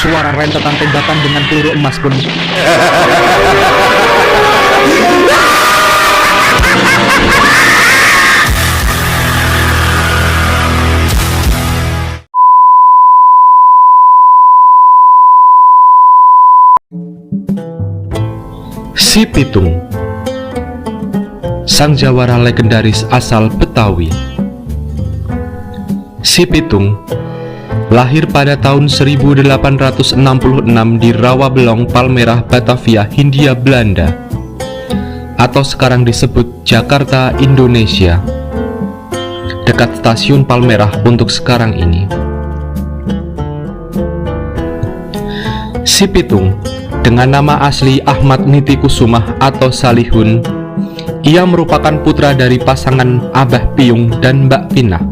Suara rentetan tembakan dengan peluru emas pun Si Pitung, sang jawara legendaris asal Betawi. Si Pitung lahir pada tahun 1866 di Rawabelong, Palmerah, Batavia, Hindia Belanda, atau sekarang disebut Jakarta, Indonesia, dekat stasiun Palmerah untuk sekarang ini. Si Pitung dengan nama asli Ahmad Niti Kusumah atau Salihun, ia merupakan putra dari pasangan Abah Piyung dan Mbak Pinah.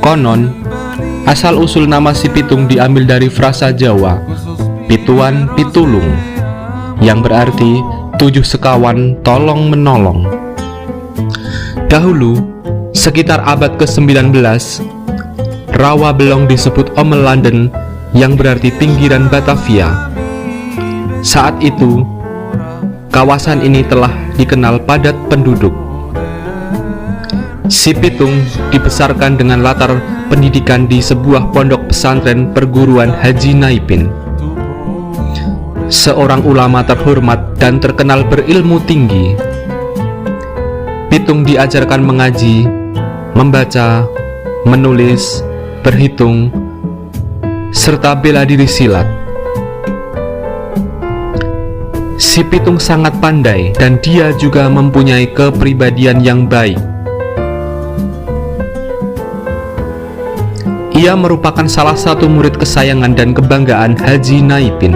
Konon, asal-usul nama si Pitung diambil dari frasa Jawa, Pituan Pitulung, yang berarti 7 sekawan tolong menolong. Dahulu, sekitar abad ke-19, Rawabelong disebut Omel Landen, yang berarti pinggiran Batavia. Saat itu, kawasan ini telah dikenal padat penduduk. Si Pitung dibesarkan dengan latar pendidikan di sebuah pondok pesantren perguruan Haji Naipin, seorang ulama terhormat dan terkenal berilmu tinggi. Pitung diajarkan mengaji, membaca, menulis, berhitung, serta bela diri silat. Si Pitung sangat pandai dan dia juga mempunyai kepribadian yang baik. Ia merupakan salah satu murid kesayangan dan kebanggaan Haji Naipin.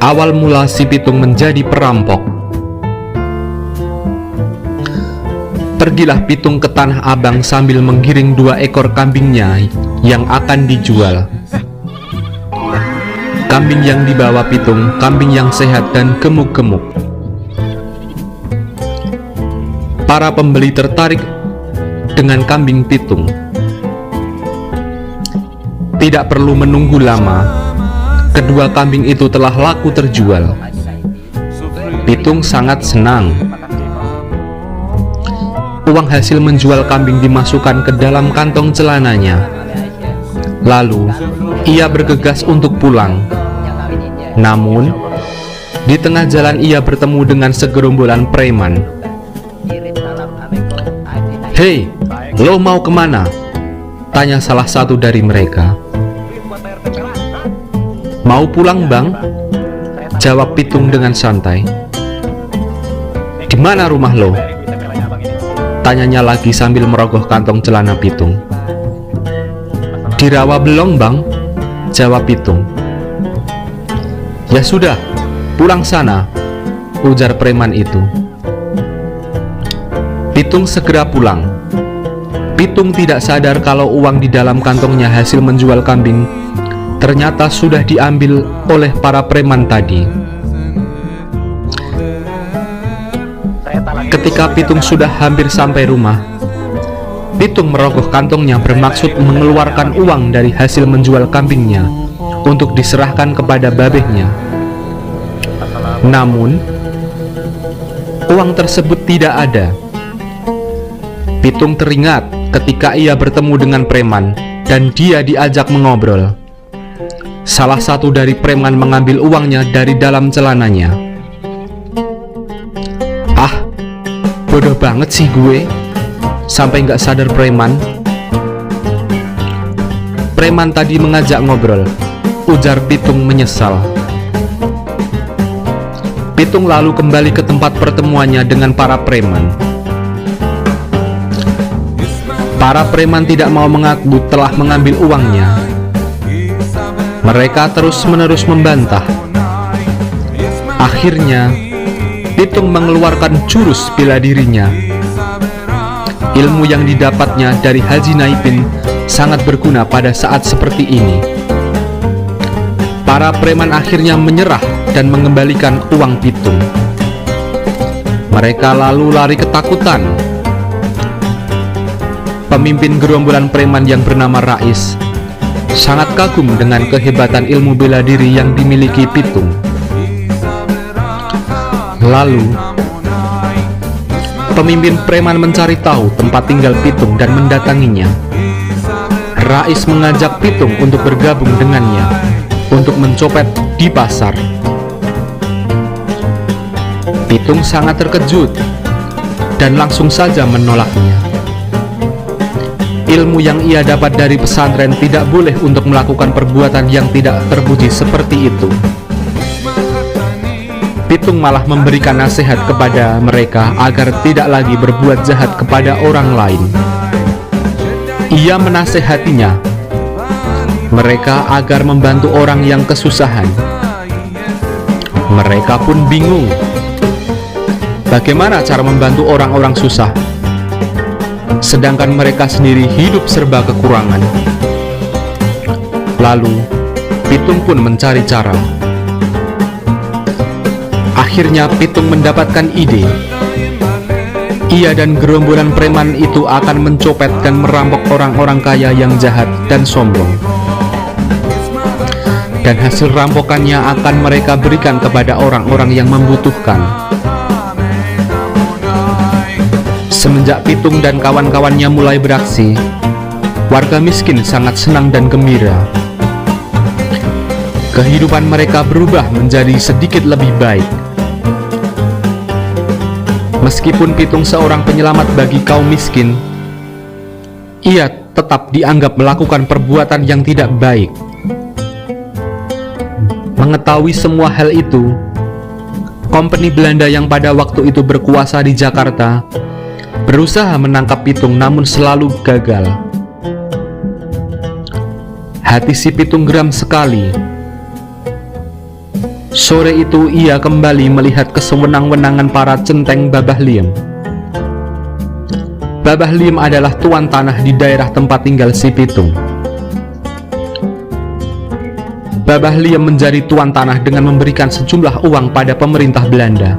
Awal mula si Pitung menjadi perampok. Pergilah Pitung ke Tanah Abang sambil menggiring 2 ekor kambingnya yang akan dijual. Kambing yang dibawa Pitung, kambing yang sehat dan gemuk-gemuk. Para pembeli tertarik dengan kambing Pitung. Tidak perlu menunggu lama, kedua kambing itu telah laku terjual. Pitung sangat senang. Uang hasil menjual kambing dimasukkan ke dalam kantong celananya. Lalu, ia bergegas untuk pulang. Namun, di tengah jalan ia bertemu dengan segerombolan preman. "Hei, lo mau kemana?" tanya salah satu dari mereka. "Mau pulang, Bang," jawab Pitung dengan santai. "Di mana rumah lo?" tanyanya lagi sambil merogoh kantong celana Pitung. "Di Rawabelong, Bang," jawab Pitung. "Ya sudah, pulang sana," ujar preman itu. Pitung segera pulang. Pitung tidak sadar kalau uang di dalam kantongnya hasil menjual kambing ternyata sudah diambil oleh para preman tadi. Ketika Pitung sudah hampir sampai rumah, Pitung merogoh kantongnya bermaksud mengeluarkan uang dari hasil menjual kambingnya untuk diserahkan kepada babehnya. Namun, uang tersebut tidak ada. Pitung teringat ketika ia bertemu dengan preman dan dia diajak mengobrol. Salah satu dari preman mengambil uangnya dari dalam celananya. "Ah, bodoh banget sih gue, sampai nggak sadar preman." Preman tadi mengajak ngobrol, ujar Pitung menyesal. Pitung lalu kembali ke tempat pertemuannya dengan para preman. Para preman tidak mau mengaku telah mengambil uangnya. Mereka terus-menerus membantah. Akhirnya, Pitung mengeluarkan jurus bela dirinya. Ilmu yang didapatnya dari Haji Naipin sangat berguna pada saat seperti ini. Para preman akhirnya menyerah dan mengembalikan uang Pitung. Mereka lalu lari ketakutan. Pemimpin gerombolan preman yang bernama Rais sangat kagum dengan kehebatan ilmu bela diri yang dimiliki Pitung. Lalu, pemimpin preman mencari tahu tempat tinggal Pitung dan mendatanginya. Rais mengajak Pitung untuk bergabung dengannya untuk mencopet di pasar. Pitung sangat terkejut dan langsung saja menolaknya. Ilmu yang ia dapat dari pesantren tidak boleh untuk melakukan perbuatan yang tidak terpuji seperti itu. Pitung malah memberikan nasihat kepada mereka agar tidak lagi berbuat jahat kepada orang lain. Ia menasehatinya mereka agar membantu orang yang kesusahan. Mereka pun bingung. Bagaimana cara membantu orang-orang susah? Sedangkan mereka sendiri hidup serba kekurangan. Lalu, Pitung pun mencari cara. Akhirnya Pitung mendapatkan ide. Ia dan gerombolan preman itu akan mencopet dan merampok orang-orang kaya yang jahat dan sombong. Dan hasil rampokannya akan mereka berikan kepada orang-orang yang membutuhkan. Semenjak Pitung dan kawan-kawannya mulai beraksi, warga miskin sangat senang dan gembira. Kehidupan mereka berubah menjadi sedikit lebih baik. Meskipun Pitung seorang penyelamat bagi kaum miskin, ia tetap dianggap melakukan perbuatan yang tidak baik. Mengetahui semua hal itu, kompeni Belanda yang pada waktu itu berkuasa di Jakarta berusaha menangkap Pitung namun selalu gagal. Hati si Pitung geram sekali. Sore itu ia kembali melihat kesewenang-wenangan para centeng Babah Liem. Babah Liem adalah tuan tanah di daerah tempat tinggal si Pitung. Babah Liem menjadi tuan tanah dengan memberikan sejumlah uang pada pemerintah Belanda.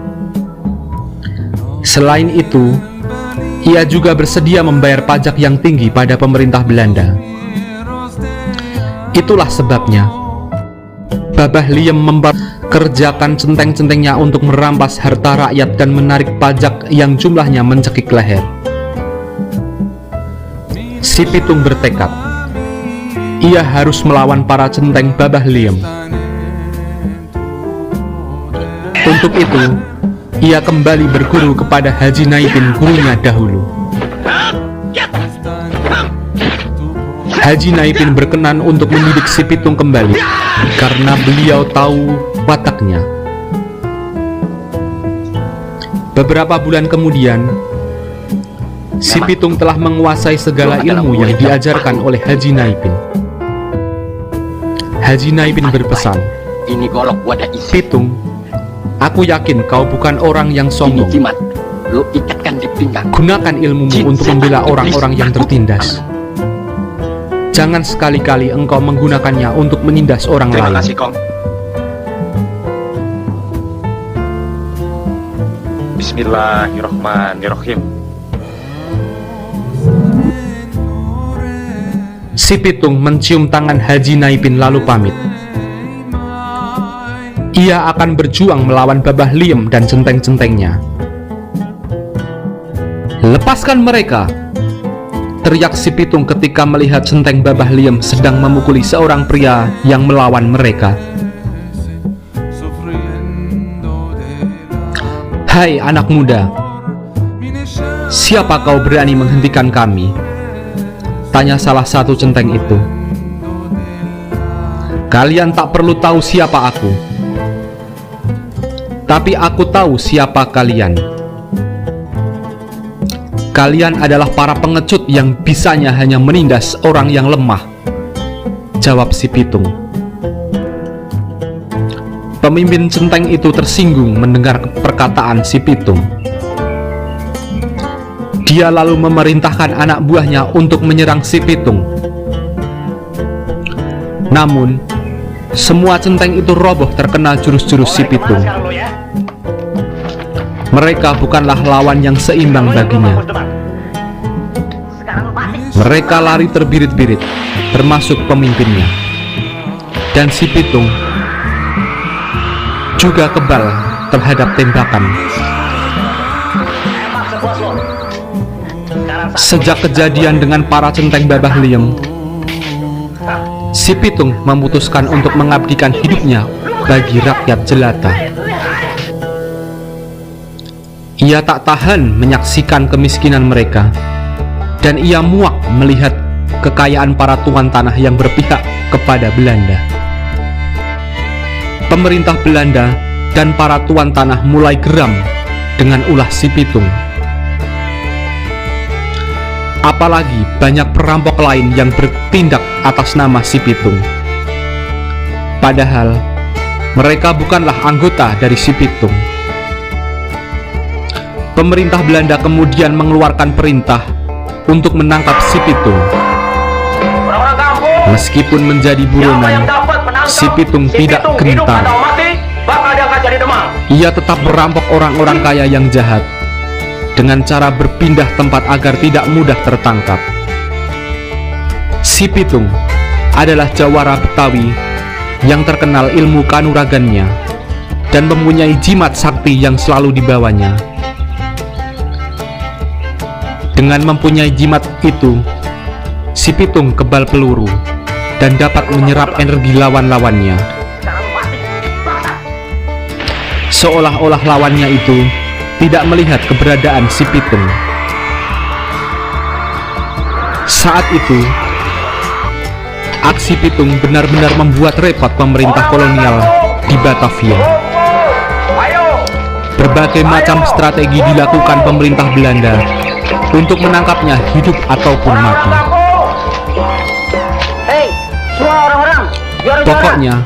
Selain itu, ia juga bersedia membayar pajak yang tinggi pada pemerintah Belanda. Itulah sebabnya Babah Liem memperkerjakan centeng-centengnya untuk merampas harta rakyat dan menarik pajak yang jumlahnya mencekik leher. Si Pitung bertekad, ia harus melawan para centeng Babah Liem. Untuk itu, ia kembali berguru kepada Haji Naipin, gurunya dahulu. Haji Naipin berkenan untuk mendidik si Pitung kembali karena beliau tahu wataknya. Beberapa bulan kemudian, si Pitung telah menguasai segala ilmu yang diajarkan oleh Haji Naipin. Haji Naipin berpesan, "Ini golok gua ada isi. Pitung, aku yakin kau bukan orang yang Ini sombong. jimat, lu ikatkan di pinggang. Gunakan ilmumu untuk membela orang-orang yang tertindas. Jangan sekali-kali engkau menggunakannya untuk menindas orang Terima lain." kasih, Kong. Bismillahirrahmanirrahim. Si Pitung mencium tangan Haji Naipin lalu pamit. Ia akan berjuang melawan Babah Liem dan centeng-centengnya. "Lepaskan mereka!" teriak si Pitung ketika melihat centeng Babah Liem sedang memukuli seorang pria yang melawan mereka. "Hai anak muda, siapa kau berani menghentikan kami?" tanya salah satu centeng itu. "Kalian tak perlu tahu siapa aku, tapi aku tahu siapa kalian. Kalian adalah para pengecut yang bisanya hanya menindas orang yang lemah," jawab si Pitung. Pemimpin centeng itu tersinggung mendengar perkataan si Pitung. Dia lalu memerintahkan anak buahnya untuk menyerang si Pitung. Namun, semua centeng itu roboh terkena jurus-jurus si Pitung. Mereka bukanlah lawan yang seimbang baginya. Sekarang lu mati. Mereka lari terbirit-birit, termasuk pemimpinnya. Dan si Pitung juga kebal terhadap tembakan. Sejak kejadian dengan para centeng Babah Liang, si Pitung memutuskan untuk mengabdikan hidupnya bagi rakyat jelata. Ia tak tahan menyaksikan kemiskinan mereka, dan ia muak melihat kekayaan para tuan tanah yang berpihak kepada Belanda. Pemerintah Belanda dan para tuan tanah mulai geram dengan ulah si Pitung. Apalagi banyak perampok lain yang bertindak atas nama si Pitung. Padahal mereka bukanlah anggota dari si Pitung. Pemerintah Belanda kemudian mengeluarkan perintah untuk menangkap si Pitung. Meskipun menjadi buronan, si Pitung tidak gentar. Ia tetap merampok orang-orang kaya yang jahat dengan cara berpindah tempat agar tidak mudah tertangkap. Si Pitung adalah jawara Betawi yang terkenal ilmu kanuragannya dan mempunyai jimat sakti yang selalu dibawanya. Dengan mempunyai jimat itu, si Pitung kebal peluru dan dapat menyerap energi lawan-lawannya. Seolah-olah lawannya itu tidak melihat keberadaan si Pitung. Saat itu, aksi Pitung benar-benar membuat repot pemerintah kolonial di Batavia. Berbagai macam strategi dilakukan pemerintah Belanda untuk menangkapnya hidup ataupun mati. Pokoknya,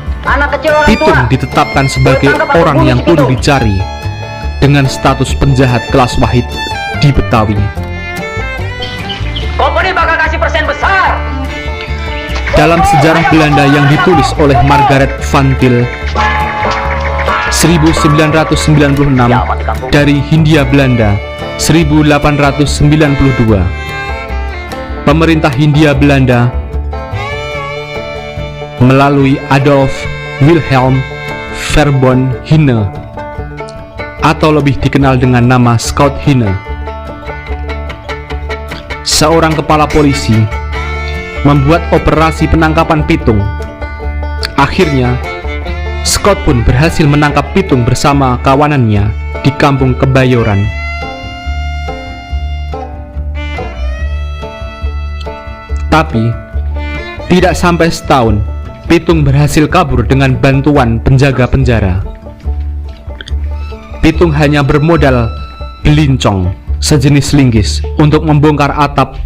Pitung ditetapkan sebagai orang yang kudu dicari dengan status penjahat kelas wahid di Betawi. Komponi bakal kasih persen besar. Dalam sejarah Belanda yang ditulis oleh Margaret van Til 1996 dari Hindia Belanda 1892, pemerintah Hindia Belanda melalui Adolf Wilhelm Verbond Hine atau lebih dikenal dengan nama Scout Hine, seorang kepala polisi, membuat operasi penangkapan Pitung. Akhirnya, Scout pun berhasil menangkap Pitung bersama kawanannya di kampung Kebayoran. Tapi, tidak sampai setahun, Pitung berhasil kabur dengan bantuan penjaga penjara. Pitung hanya bermodal belincong sejenis linggis untuk membongkar atap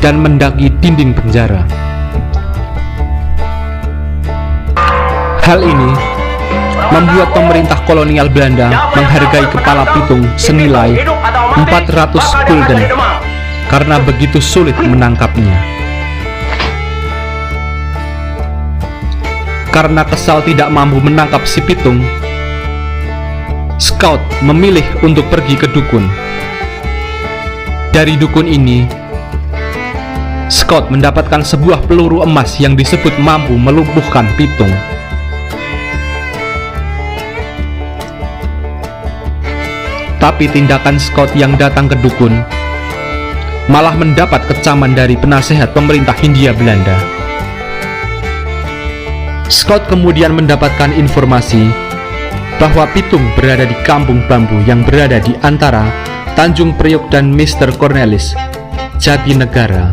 dan mendaki dinding penjara. Hal ini membuat pemerintah kolonial Belanda menghargai kepala Pitung senilai 400 gulden karena begitu sulit menangkapnya. Karena kesal tidak mampu menangkap si Pitung, Scout memilih untuk pergi ke dukun. Dari dukun ini, Scout mendapatkan sebuah peluru emas yang disebut mampu melumpuhkan Pitung. Tapi tindakan Scout yang datang ke dukun malah mendapat kecaman dari penasehat pemerintah Hindia Belanda. Scout kemudian mendapatkan informasi bahwa Pitung berada di kampung bambu yang berada di antara Tanjung Priok dan Mr. Cornelis, Jatinegara.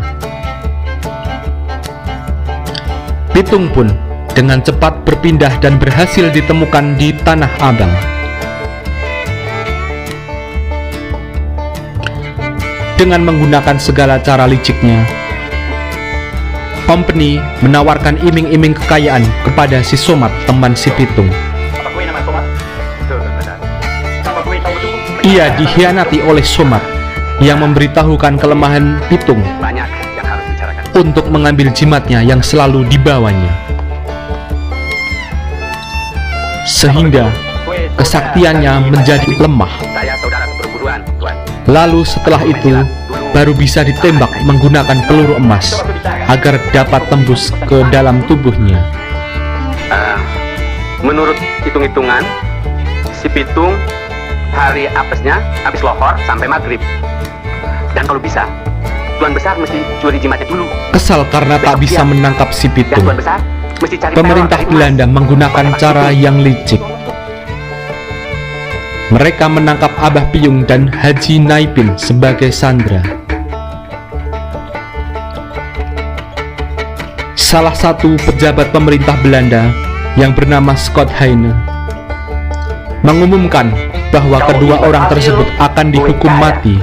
Pitung pun dengan cepat berpindah dan berhasil ditemukan di Tanah Abang. Dengan menggunakan segala cara liciknya, Company menawarkan iming-iming kekayaan kepada si Somat, teman si Pitung. Ia dikhianati oleh Somat yang memberitahukan kelemahan Pitung untuk mengambil jimatnya yang selalu dibawanya, sehingga kesaktiannya menjadi lemah. Lalu setelah itu, baru bisa ditembak menggunakan peluru emas agar dapat tembus ke dalam tubuhnya. Menurut hitung-hitungan, si Pitung hari apesnya habis lohor sampai maghrib. Dan kalau bisa, Tuan Besar mesti curi jimatnya dulu. Kesal karena tak bisa menangkap si Dan Pitung, Tuan Besar mesti cari pemerintah teror dari Belanda emas. menggunakan cara yang licik. Mereka menangkap Abah Piyung dan Haji Naipin sebagai sandera. Salah satu pejabat pemerintah Belanda yang bernama Scott Heine mengumumkan bahwa kedua orang tersebut akan dihukum mati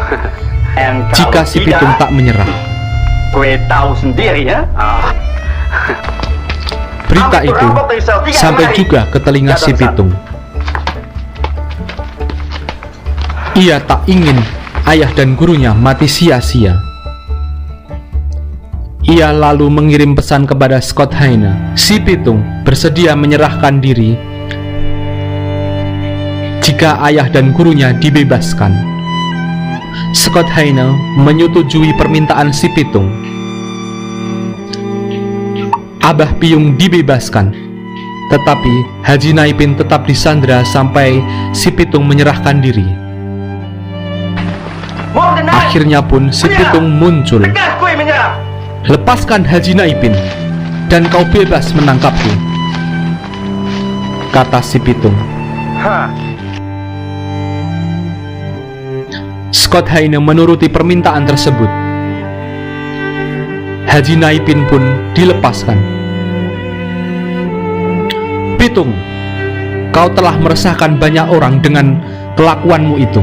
jika si Pitung tak menyerah. Gue tahu sendiri ya. Berita itu sampai juga ke telinga si Pitung. Ia tak ingin ayah dan gurunya mati sia-sia. Ia lalu mengirim pesan kepada Scott Heine. Si Pitung bersedia menyerahkan diri jika ayah dan gurunya dibebaskan. Scott Heine menyetujui permintaan si Pitung. Abah Piyung dibebaskan, tetapi Haji Naipin tetap disandera sampai si Pitung menyerahkan diri. Akhirnya pun si Pitung muncul. Tegas gue menyerah. Lepaskan Haji Naipin, dan kau bebas menangkapku, kata si Pitung. Scott Heine menuruti permintaan tersebut. Haji Naipin pun dilepaskan. Pitung, kau telah meresahkan banyak orang dengan kelakuanmu itu.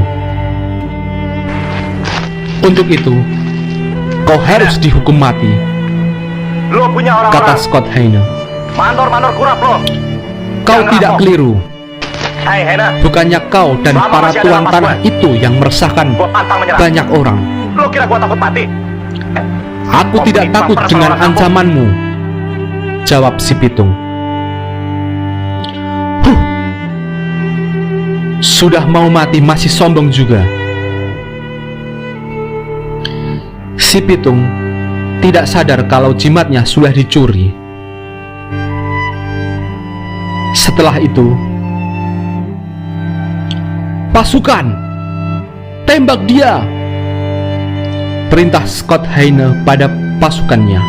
Untuk itu, kau harus dihukum mati, Lo punya kata orang-orang Scott Heine. mandor-mandor kurap lo. Kau tidak keliru. Hai Hena, Bukannya kau dan Selama para masih ada tuan nafas tanah gue, itu yang meresahkan gue pantang menyerah. banyak orang. Lo kira gue takut mati? Aku Kau tidak menimpang takut perasaan dengan orang kampung. ancamanmu, jawab si Pitung. Huh. Sudah mau mati masih sombong juga. Si Pitung tidak sadar kalau jimatnya sudah dicuri. Setelah itu, pasukan, tembak dia, perintah Scott Heine pada pasukannya.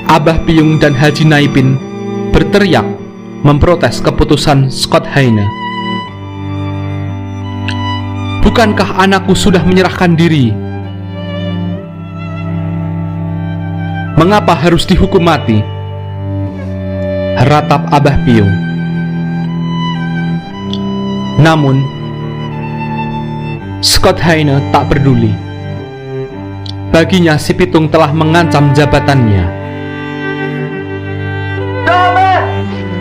Abah Piyung dan Haji Naipin berteriak memprotes keputusan Scott Heine. Bukankah anakku sudah menyerahkan diri? Mengapa harus dihukum mati? Ratap Abah Piyung. Namun, Scott Heine tak peduli. Baginya si Pitung telah mengancam jabatannya. Damai!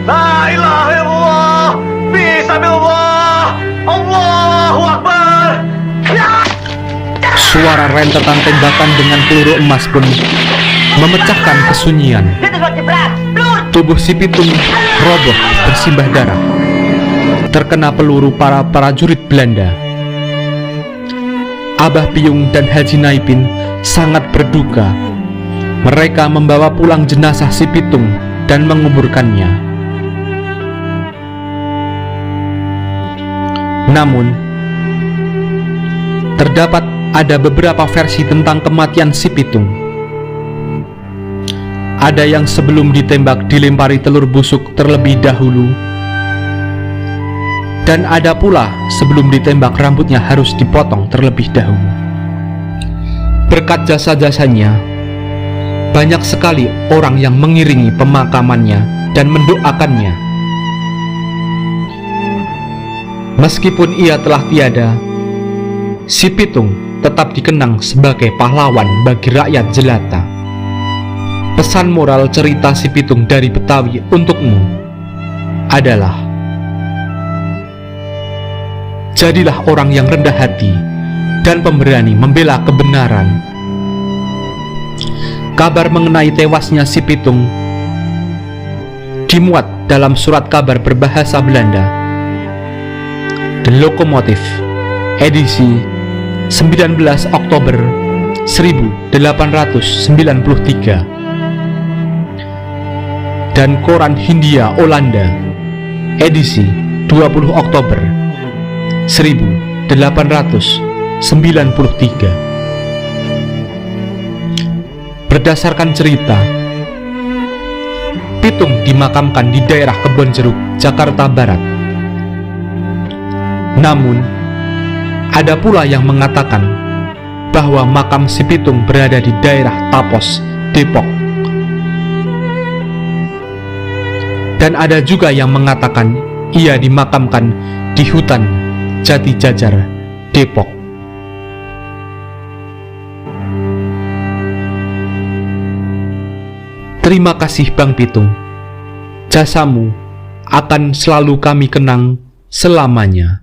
La ilaha illallah! Bismillah! Allahu Akbar! Ya! Suara rentetan tembakan dengan peluru emas pun memecahkan kesunyian. Tubuh si Pitung roboh bersimbah darah, terkena peluru para prajurit Belanda. Abah Piyung dan Haji Naipin sangat berduka. Mereka membawa pulang jenazah si Pitung dan menguburkannya. Namun, terdapat ada beberapa versi tentang kematian si Pitung. Ada yang sebelum ditembak dilempari telur busuk terlebih dahulu, dan ada pula sebelum ditembak rambutnya harus dipotong terlebih dahulu. Berkat jasa-jasanya, banyak sekali orang yang mengiringi pemakamannya dan mendoakannya. Meskipun ia telah tiada, si Pitung tetap dikenang sebagai pahlawan bagi rakyat jelata. Pesan moral cerita si Pitung dari Betawi untukmu adalah: jadilah orang yang rendah hati dan pemberani membela kebenaran. Kabar mengenai tewasnya si Pitung dimuat dalam surat kabar berbahasa Belanda, The Locomotive edisi 19 Oktober 1893, dan koran Hindia Olanda edisi 20 Oktober 1893. Berdasarkan cerita, Pitung dimakamkan di daerah Kebonjeruk, Jakarta Barat. Namun, ada pula yang mengatakan bahwa makam si Pitung berada di daerah Tapos, Depok. Dan ada juga yang mengatakan ia dimakamkan di hutan Jati Jajar, Depok. Terima kasih Bang Pitung. Jasamu akan selalu kami kenang selamanya.